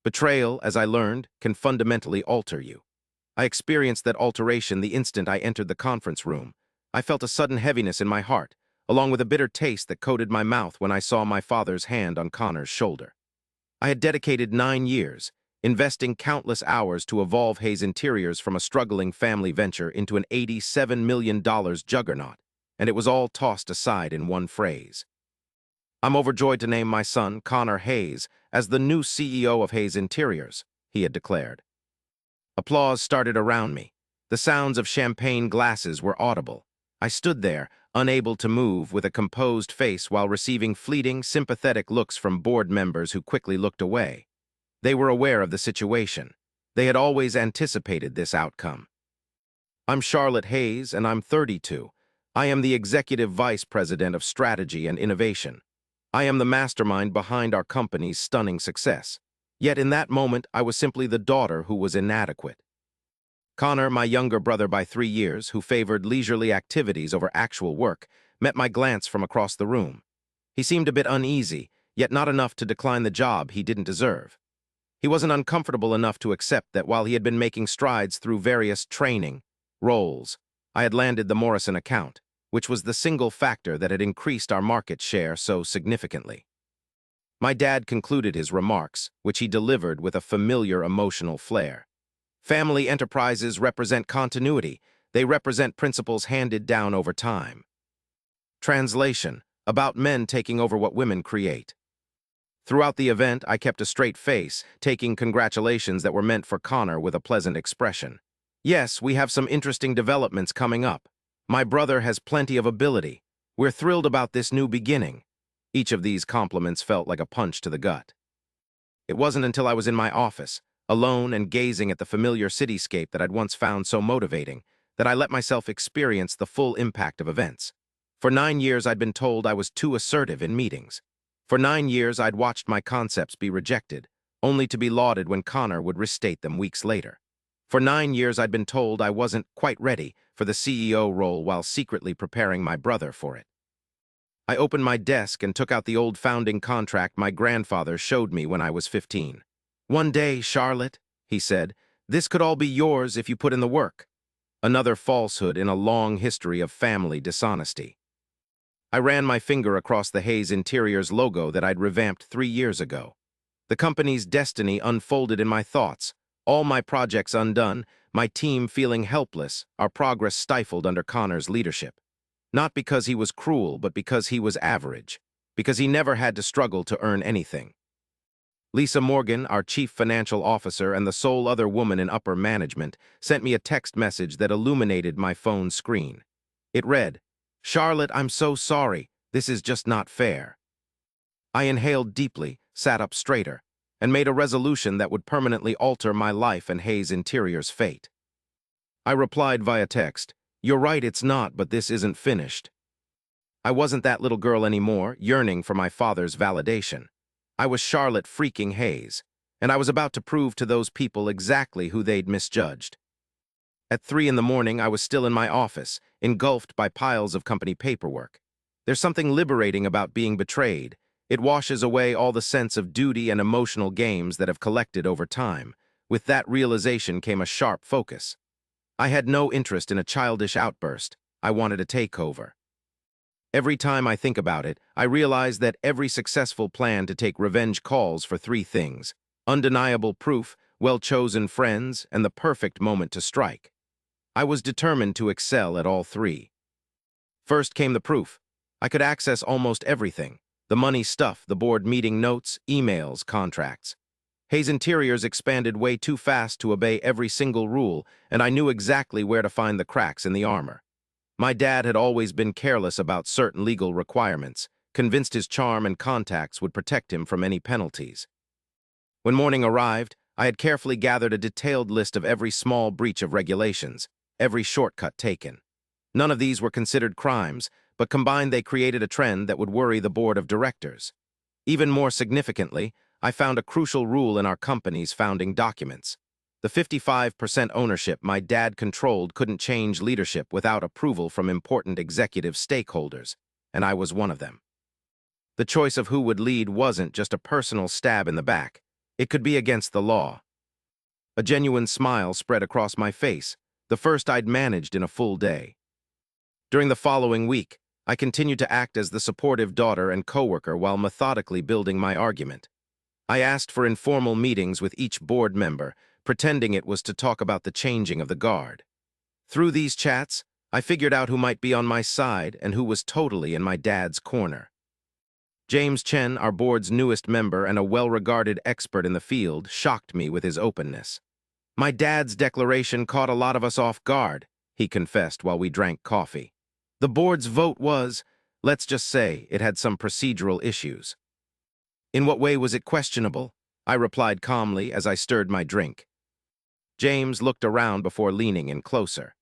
Betrayal, as I learned, can fundamentally alter you. I experienced that alteration the instant I entered the conference room. I felt a sudden heaviness in my heart, along with a bitter taste that coated my mouth when I saw my father's hand on Connor's shoulder. I had dedicated 9 years, investing countless hours to evolve Hayes Interiors from a struggling family venture into an $87 million juggernaut, and it was all tossed aside in one phrase. "I'm overjoyed to name my son, Connor Hayes, as the new CEO of Hayes Interiors," he had declared. Applause started around me. The sounds of champagne glasses were audible. I stood there, unable to move, with a composed face while receiving fleeting, sympathetic looks from board members who quickly looked away. They were aware of the situation. They had always anticipated this outcome. "I'm Charlotte Hayes, and I'm 32. I am the Executive Vice President of Strategy and Innovation. I am the mastermind behind our company's stunning success." Yet in that moment, I was simply the daughter who was inadequate. Connor, my younger brother by 3 years, who favored leisurely activities over actual work, met my glance from across the room. He seemed a bit uneasy, yet not enough to decline the job he didn't deserve. He wasn't uncomfortable enough to accept that while he had been making strides through various training roles, I had landed the Morrison account, which was the single factor that had increased our market share so significantly. My dad concluded his remarks, which he delivered with a familiar emotional flair. "Family enterprises represent continuity. They represent principles handed down over time." Translation: about men taking over what women create. Throughout the event, I kept a straight face, taking congratulations that were meant for Connor with a pleasant expression. "Yes, we have some interesting developments coming up. My brother has plenty of ability. We're thrilled about this new beginning." Each of these compliments felt like a punch to the gut. It wasn't until I was in my office, alone and gazing at the familiar cityscape that I'd once found so motivating, that I let myself experience the full impact of events. For 9 years, I'd been told I was too assertive in meetings. For 9 years, I'd watched my concepts be rejected, only to be lauded when Connor would restate them weeks later. For 9 years, I'd been told I wasn't quite ready for the CEO role while secretly preparing my brother for it. I opened my desk and took out the old founding contract my grandfather showed me when I was 15. "One day, Charlotte," he said, "this could all be yours if you put in the work." Another falsehood in a long history of family dishonesty. I ran my finger across the Hayes Interiors logo that I'd revamped 3 years ago. The company's destiny unfolded in my thoughts, all my projects undone, my team feeling helpless, our progress stifled under Connor's leadership. Not because he was cruel, but because he was average, because he never had to struggle to earn anything. Lisa Morgan, our chief financial officer and the sole other woman in upper management, sent me a text message that illuminated my phone screen. It read, "Charlotte, I'm so sorry. This is just not fair." I inhaled deeply, sat up straighter, and made a resolution that would permanently alter my life and Hayes Interiors' fate. I replied via text, "You're right, it's not, but this isn't finished." I wasn't that little girl anymore, yearning for my father's validation. I was Charlotte freaking Hayes, and I was about to prove to those people exactly who they'd misjudged. At 3 in the morning, I was still in my office, engulfed by piles of company paperwork. There's something liberating about being betrayed. It washes away all the sense of duty and emotional games that have collected over time. With that realization came a sharp focus. I had no interest in a childish outburst. I wanted a takeover. Every time I think about it, I realize that every successful plan to take revenge calls for 3 things: undeniable proof, well-chosen friends, and the perfect moment to strike. I was determined to excel at all 3. First came the proof. I could access almost everything: the money stuff, the board meeting notes, emails, contracts. Hayes Interiors expanded way too fast to obey every single rule, and I knew exactly where to find the cracks in the armor. My dad had always been careless about certain legal requirements, convinced his charm and contacts would protect him from any penalties. When morning arrived, I had carefully gathered a detailed list of every small breach of regulations, every shortcut taken. None of these were considered crimes, but combined they created a trend that would worry the board of directors. Even more significantly, I found a crucial rule in our company's founding documents. The 55% ownership my dad controlled couldn't change leadership without approval from important executive stakeholders, and I was one of them. The choice of who would lead wasn't just a personal stab in the back. It could be against the law. A genuine smile spread across my face, the first I'd managed in a full day. During the following week, I continued to act as the supportive daughter and coworker while methodically building my argument. I asked for informal meetings with each board member, pretending it was to talk about the changing of the guard. Through these chats, I figured out who might be on my side and who was totally in my dad's corner. James Chen, our board's newest member and a well-regarded expert in the field, shocked me with his openness. My dad's declaration caught a lot of us off guard, he confessed while we drank coffee. The board's vote was, let's just say, it had some procedural issues. In what way was it questionable? I replied calmly as I stirred my drink. James looked around before leaning in closer.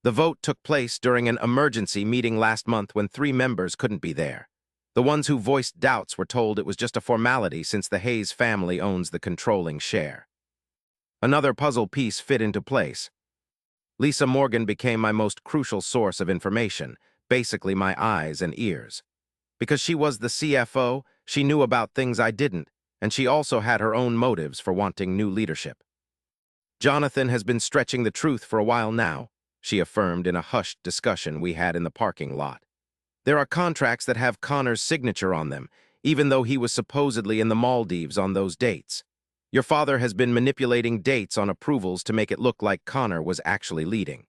The vote took place during an emergency meeting last month when 3 members couldn't be there. The ones who voiced doubts were told it was just a formality since the Hayes family owns the controlling share. Another puzzle piece fit into place. Lisa Morgan became my most crucial source of information, basically my eyes and ears. Because she was the CFO, she knew about things I didn't, and she also had her own motives for wanting new leadership. Jonathan has been stretching the truth for a while now, she affirmed in a hushed discussion we had in the parking lot. There are contracts that have Connor's signature on them, even though he was supposedly in the Maldives on those dates. Your father has been manipulating dates on approvals to make it look like Connor was actually leading.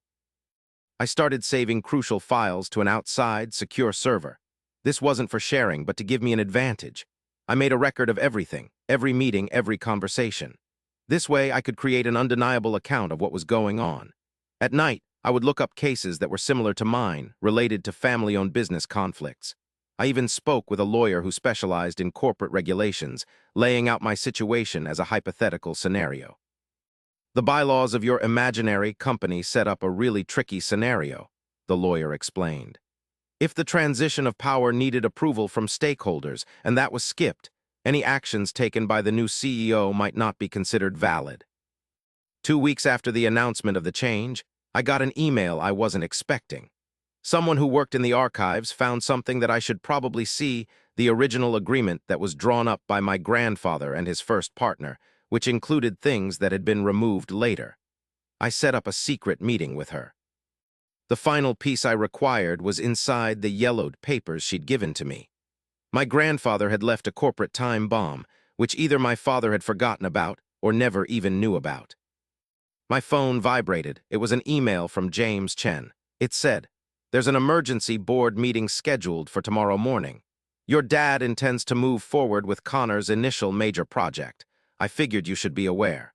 I started saving crucial files to an outside, secure server. This wasn't for sharing, but to give me an advantage. I made a record of everything, every meeting, every conversation. This way, I could create an undeniable account of what was going on. At night, I would look up cases that were similar to mine, related to family-owned business conflicts. I even spoke with a lawyer who specialized in corporate regulations, laying out my situation as a hypothetical scenario. The bylaws of your imaginary company set up a really tricky scenario, the lawyer explained. If the transition of power needed approval from stakeholders, and that was skipped, any actions taken by the new CEO might not be considered valid. 2 weeks after the announcement of the change, I got an email I wasn't expecting. Someone who worked in the archives found something that I should probably see, the original agreement that was drawn up by my grandfather and his first partner, which included things that had been removed later. I set up a secret meeting with her. The final piece I required was inside the yellowed papers she'd given to me. My grandfather had left a corporate time bomb, which either my father had forgotten about or never even knew about. My phone vibrated. It was an email from James Chen. It said, "There's an emergency board meeting scheduled for tomorrow morning. Your dad intends to move forward with Connor's initial major project. I figured you should be aware."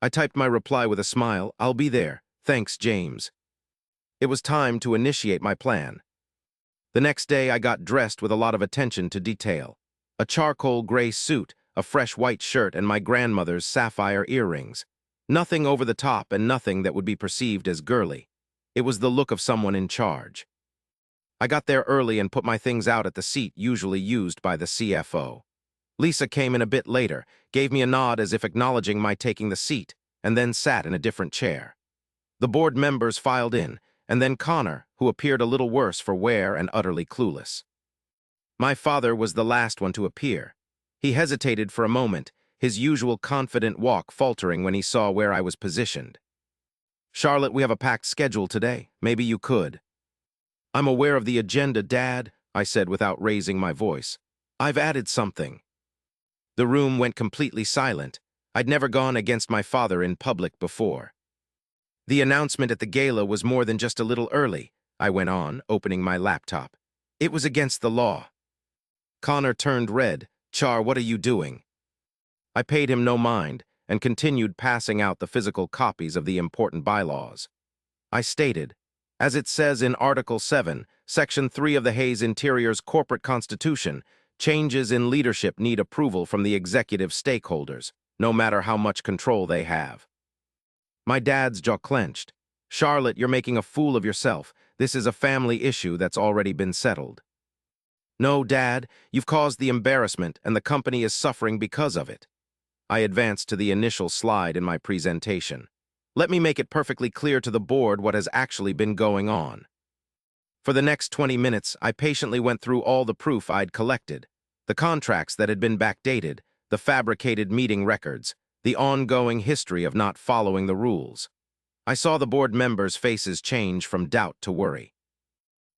I typed my reply with a smile. "I'll be there. Thanks, James." It was time to initiate my plan. The next day, I got dressed with a lot of attention to detail. A charcoal gray suit, a fresh white shirt, and my grandmother's sapphire earrings. Nothing over the top and nothing that would be perceived as girly. It was the look of someone in charge. I got there early and put my things out at the seat usually used by the CFO. Lisa came in a bit later, gave me a nod as if acknowledging my taking the seat, and then sat in a different chair. The board members filed in, and then Connor, who appeared a little worse for wear and utterly clueless. My father was the last one to appear. He hesitated for a moment, his usual confident walk faltering when he saw where I was positioned. "Charlotte, we have a packed schedule today. Maybe you could." "I'm aware of the agenda, Dad," I said without raising my voice. "I've added something." The room went completely silent. I'd never gone against my father in public before. "The announcement at the gala was more than just a little early," I went on, opening my laptop. "It was against the law." Connor turned red. "Char, what are you doing?" I paid him no mind and continued passing out the physical copies of the important bylaws. I stated, "As it says in Article 7, Section 3 of the Hayes Interior's Corporate Constitution, changes in leadership need approval from the executive stakeholders, no matter how much control they have." My dad's jaw clenched. "Charlotte, you're making a fool of yourself. This is a family issue that's already been settled." "No, Dad, you've caused the embarrassment and the company is suffering because of it." I advanced to the initial slide in my presentation. "Let me make it perfectly clear to the board what has actually been going on." For the next 20 minutes, I patiently went through all the proof I'd collected, the contracts that had been backdated, the fabricated meeting records, the ongoing history of not following the rules. I saw the board members' faces change from doubt to worry.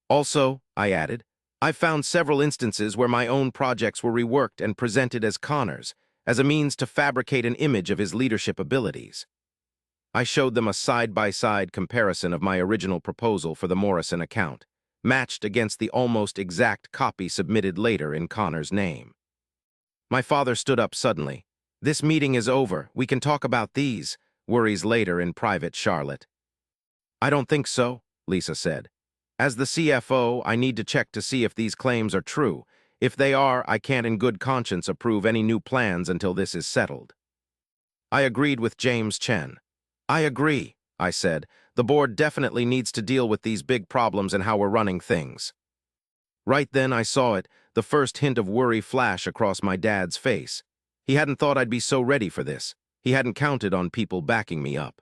Also, I added, I've found several instances where my own projects were reworked and presented as Connor's, as a means to fabricate an image of his leadership abilities. I showed them a side-by-side comparison of my original proposal for the Morrison account, matched against the almost exact copy submitted later in Connor's name. My father stood up suddenly. "This meeting is over. We can talk about these worries later in private, Charlotte." "I don't think so," Lisa said. "As the CFO, I need to check to see if these claims are true. If they are, I can't in good conscience approve any new plans until this is settled." I agreed with James Chen. "I agree," I said. "The board definitely needs to deal with these big problems and how we're running things." Right then I saw it, the first hint of worry flash across my dad's face. He hadn't thought I'd be so ready for this. He hadn't counted on people backing me up.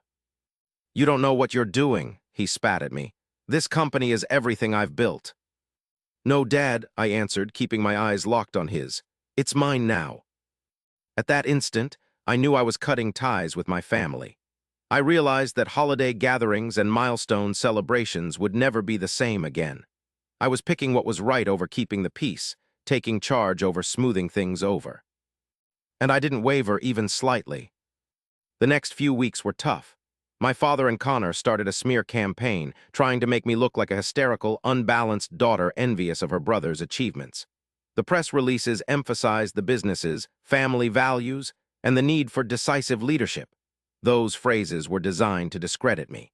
"You don't know what you're doing," he spat at me. "This company is everything I've built." "No, Dad," I answered, keeping my eyes locked on his. "It's mine now." At that instant, I knew I was cutting ties with my family. I realized that holiday gatherings and milestone celebrations would never be the same again. I was picking what was right over keeping the peace, taking charge over smoothing things over. And I didn't waver even slightly. The next few weeks were tough. My father and Connor started a smear campaign, trying to make me look like a hysterical, unbalanced daughter envious of her brother's achievements. The press releases emphasized the business's family values and the need for decisive leadership. Those phrases were designed to discredit me.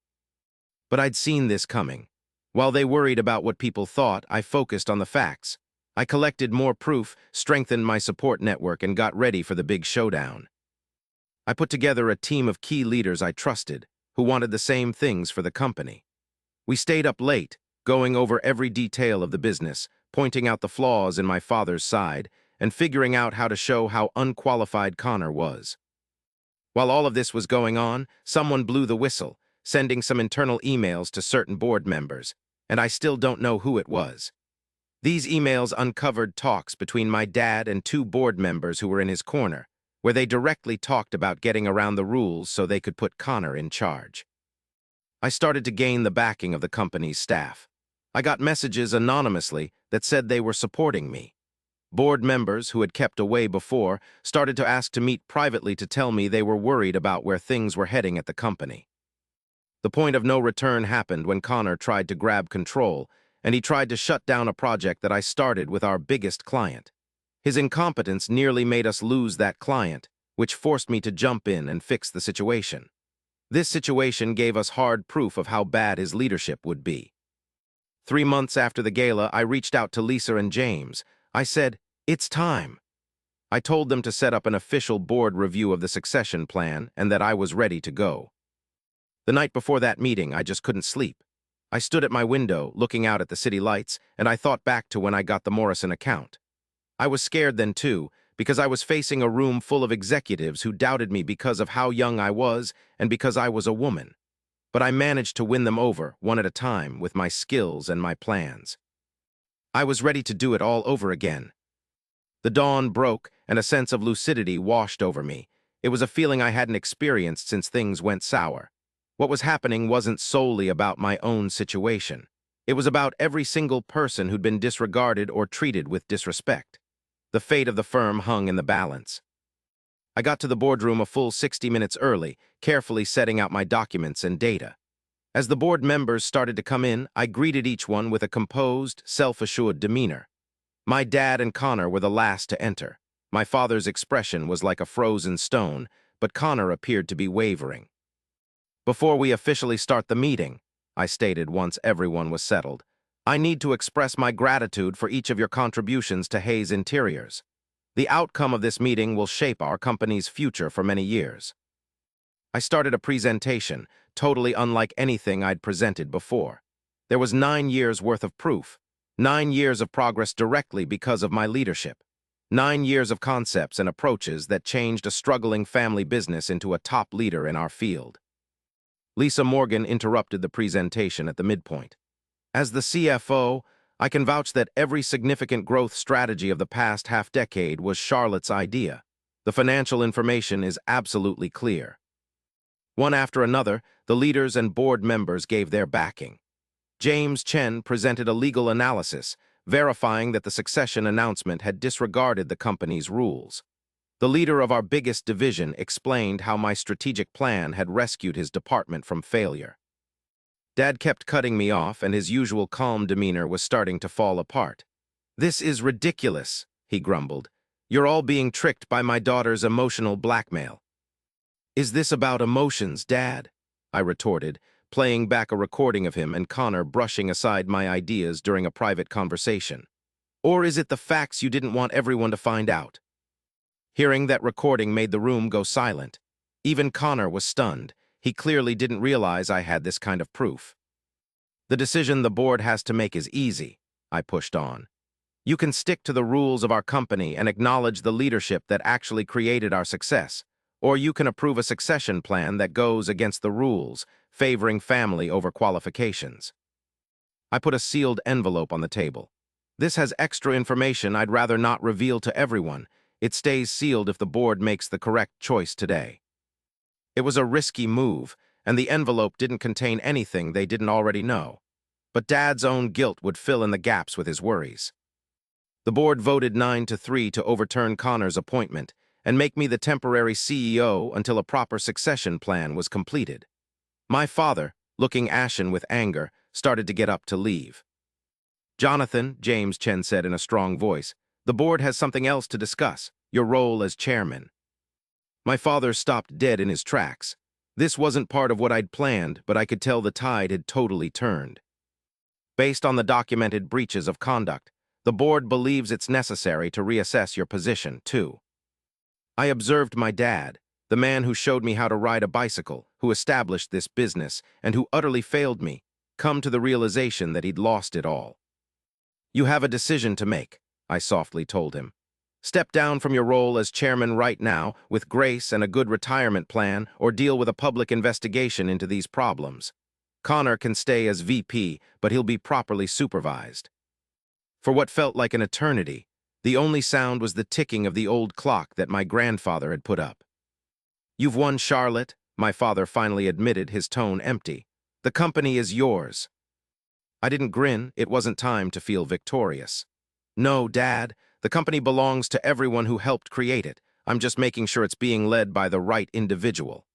But I'd seen this coming. While they worried about what people thought, I focused on the facts. I collected more proof, strengthened my support network, and got ready for the big showdown. I put together a team of key leaders I trusted, who wanted the same things for the company. We stayed up late, going over every detail of the business, pointing out the flaws in my father's side, and figuring out how to show how unqualified Connor was. While all of this was going on, someone blew the whistle, sending some internal emails to certain board members, and I still don't know who it was. These emails uncovered talks between my dad and two board members who were in his corner, where they directly talked about getting around the rules so they could put Connor in charge. I started to gain the backing of the company's staff. I got messages anonymously that said they were supporting me. Board members who had kept away before started to ask to meet privately to tell me they were worried about where things were heading at the company. The point of no return happened when Connor tried to grab control, and he tried to shut down a project that I started with our biggest client. His incompetence nearly made us lose that client, which forced me to jump in and fix the situation. This situation gave us hard proof of how bad his leadership would be. 3 months after the gala, I reached out to Lisa and James. I said, "It's time." I told them to set up an official board review of the succession plan and that I was ready to go. The night before that meeting, I just couldn't sleep. I stood at my window, looking out at the city lights, and I thought back to when I got the Morrison account. I was scared then, too, because I was facing a room full of executives who doubted me because of how young I was and because I was a woman. But I managed to win them over, one at a time, with my skills and my plans. I was ready to do it all over again. The dawn broke, and a sense of lucidity washed over me. It was a feeling I hadn't experienced since things went sour. What was happening wasn't solely about my own situation. It was about every single person who'd been disregarded or treated with disrespect. The fate of the firm hung in the balance. I got to the boardroom a full 60 minutes early, carefully setting out my documents and data. As the board members started to come in, I greeted each one with a composed, self-assured demeanor. My dad and Connor were the last to enter. My father's expression was like a frozen stone, but Connor appeared to be wavering. "Before we officially start the meeting," I stated once everyone was settled, "I need to express my gratitude for each of your contributions to Hayes Interiors. The outcome of this meeting will shape our company's future for many years." I started a presentation, totally unlike anything I'd presented before. There was 9 years' worth of proof, 9 years of progress directly because of my leadership, 9 years of concepts and approaches that changed a struggling family business into a top leader in our field. Lisa Morgan interrupted the presentation at the midpoint. "As the CFO, I can vouch that every significant growth strategy of the past half-decade was Charlotte's idea. The financial information is absolutely clear. One after another, the leaders and board members gave their backing. James Chen presented a legal analysis, verifying that the succession announcement had disregarded the company's rules. The leader of our biggest division explained how my strategic plan had rescued his department from failure. Dad kept cutting me off, and his usual calm demeanor was starting to fall apart. "This is ridiculous," he grumbled. "You're all being tricked by my daughter's emotional blackmail." "Is this about emotions, Dad?" I retorted, playing back a recording of him and Connor brushing aside my ideas during a private conversation. "Or is it the facts you didn't want everyone to find out?" Hearing that recording made the room go silent. Even Connor was stunned. He clearly didn't realize I had this kind of proof. "The decision the board has to make is easy," I pushed on. "You can stick to the rules of our company and acknowledge the leadership that actually created our success, or you can approve a succession plan that goes against the rules, favoring family over qualifications." I put a sealed envelope on the table. "This has extra information I'd rather not reveal to everyone. It stays sealed if the board makes the correct choice today." It was a risky move, and the envelope didn't contain anything they didn't already know. But Dad's own guilt would fill in the gaps with his worries. The board voted 9-3 to overturn Connor's appointment and make me the temporary CEO until a proper succession plan was completed. My father, looking ashen with anger, started to get up to leave. "Jonathan," James Chen said in a strong voice, "the board has something else to discuss, your role as chairman." My father stopped dead in his tracks. This wasn't part of what I'd planned, but I could tell the tide had totally turned. "Based on the documented breaches of conduct, the board believes it's necessary to reassess your position, too." I observed my dad, the man who showed me how to ride a bicycle, who established this business, and who utterly failed me, come to the realization that he'd lost it all. "You have a decision to make," I softly told him. "Step down from your role as chairman right now, with grace and a good retirement plan, or deal with a public investigation into these problems. Connor can stay as VP, but he'll be properly supervised." For what felt like an eternity, the only sound was the ticking of the old clock that my grandfather had put up. "You've won, Charlotte," my father finally admitted, his tone empty. "The company is yours." I didn't grin. It wasn't time to feel victorious. "No, Dad. The company belongs to everyone who helped create it. I'm just making sure it's being led by the right individual."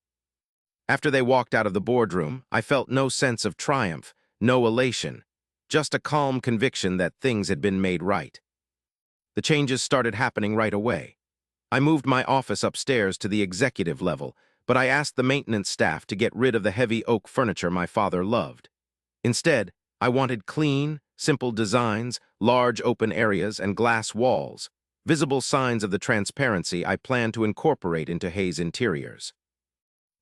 After they walked out of the boardroom, I felt no sense of triumph, no elation, just a calm conviction that things had been made right. The changes started happening right away. I moved my office upstairs to the executive level, but I asked the maintenance staff to get rid of the heavy oak furniture my father loved. Instead, I wanted clean, simple designs, large open areas, and glass walls, visible signs of the transparency I planned to incorporate into Hayes Interiors.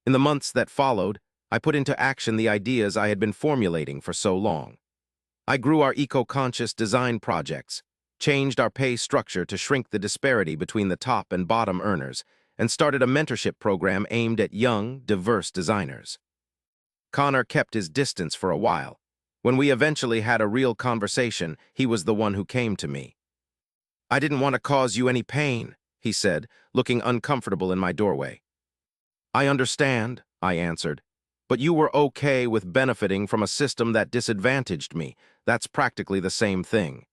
In the months that followed, I put into action the ideas I had been formulating for so long. I grew our eco-conscious design projects, changed our pay structure to shrink the disparity between the top and bottom earners, and started a mentorship program aimed at young, diverse designers. Connor kept his distance for a while. When we eventually had a real conversation, he was the one who came to me. "I didn't want to cause you any pain," he said, looking uncomfortable in my doorway. "I understand," I answered. "But you were okay with benefiting from a system that disadvantaged me. That's practically the same thing."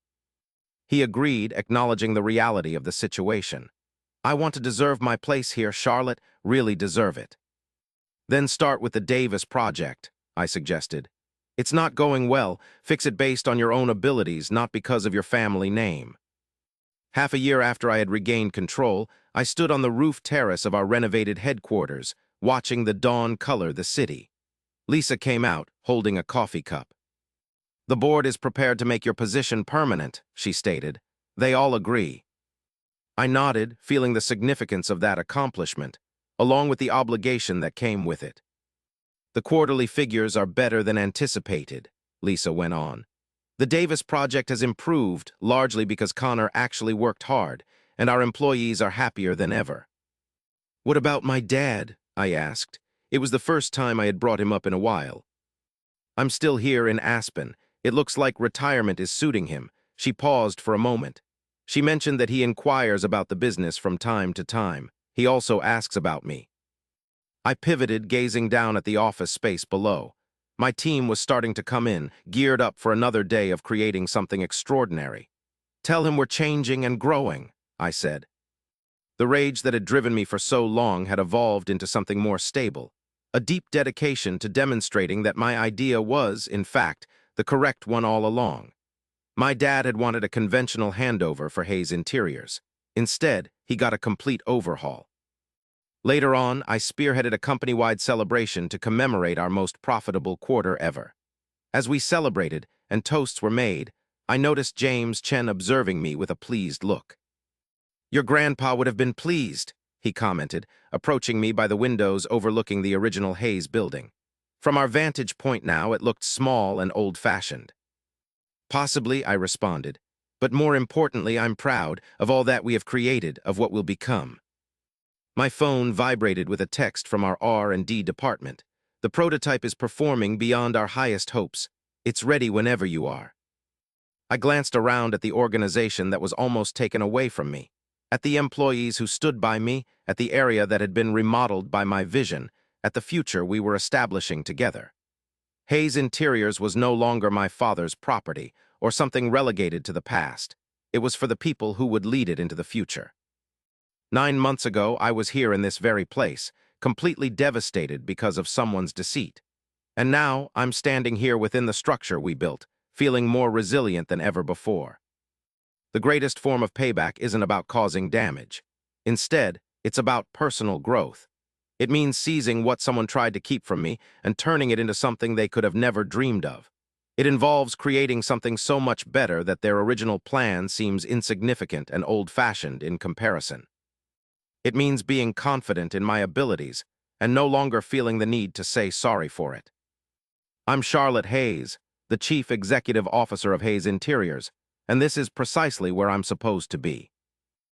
He agreed, acknowledging the reality of the situation. "I want to deserve my place here, Charlotte, really deserve it." "Then start with the Davis project," I suggested. "It's not going well. Fix it based on your own abilities, not because of your family name." Half a year after I had regained control, I stood on the roof terrace of our renovated headquarters, watching the dawn color the city. Lisa came out, holding a coffee cup. "The board is prepared to make your position permanent," she stated. "They all agree." I nodded, feeling the significance of that accomplishment, along with the obligation that came with it. "The quarterly figures are better than anticipated," Lisa went on. "The Davis project has improved, largely because Connor actually worked hard, and our employees are happier than ever." "What about my dad?" I asked. It was the first time I had brought him up in a while. "I'm still here in Aspen. It looks like retirement is suiting him." She paused for a moment. "She mentioned that he inquires about the business from time to time." He also asks about me. I pivoted, gazing down at the office space below. My team was starting to come in, geared up for another day of creating something extraordinary. "Tell him we're changing and growing," I said. The rage that had driven me for so long had evolved into something more stable, a deep dedication to demonstrating that my idea was, in fact, the correct one all along. My dad had wanted a conventional handover for Hayes Interiors. Instead, he got a complete overhaul. Later on, I spearheaded a company-wide celebration to commemorate our most profitable quarter ever. As we celebrated and toasts were made, I noticed James Chen observing me with a pleased look. "Your grandpa would have been pleased," he commented, approaching me by the windows overlooking the original Hayes building. From our vantage point now, it looked small and old-fashioned. "Possibly," I responded, "but more importantly, I'm proud of all that we have created, of what will become." My phone vibrated with a text from our R&D department. "The prototype is performing beyond our highest hopes. It's ready whenever you are." I glanced around at the organization that was almost taken away from me, at the employees who stood by me, at the area that had been remodeled by my vision, at the future we were establishing together. Hayes Interiors was no longer my father's property or something relegated to the past. It was for the people who would lead it into the future. 9 months ago, I was here in this very place, completely devastated because of someone's deceit. And now, I'm standing here within the structure we built, feeling more resilient than ever before. The greatest form of payback isn't about causing damage. Instead, it's about personal growth. It means seizing what someone tried to keep from me and turning it into something they could have never dreamed of. It involves creating something so much better that their original plan seems insignificant and old-fashioned in comparison. It means being confident in my abilities and no longer feeling the need to say sorry for it. I'm Charlotte Hayes, the Chief Executive Officer of Hayes Interiors, and this is precisely where I'm supposed to be.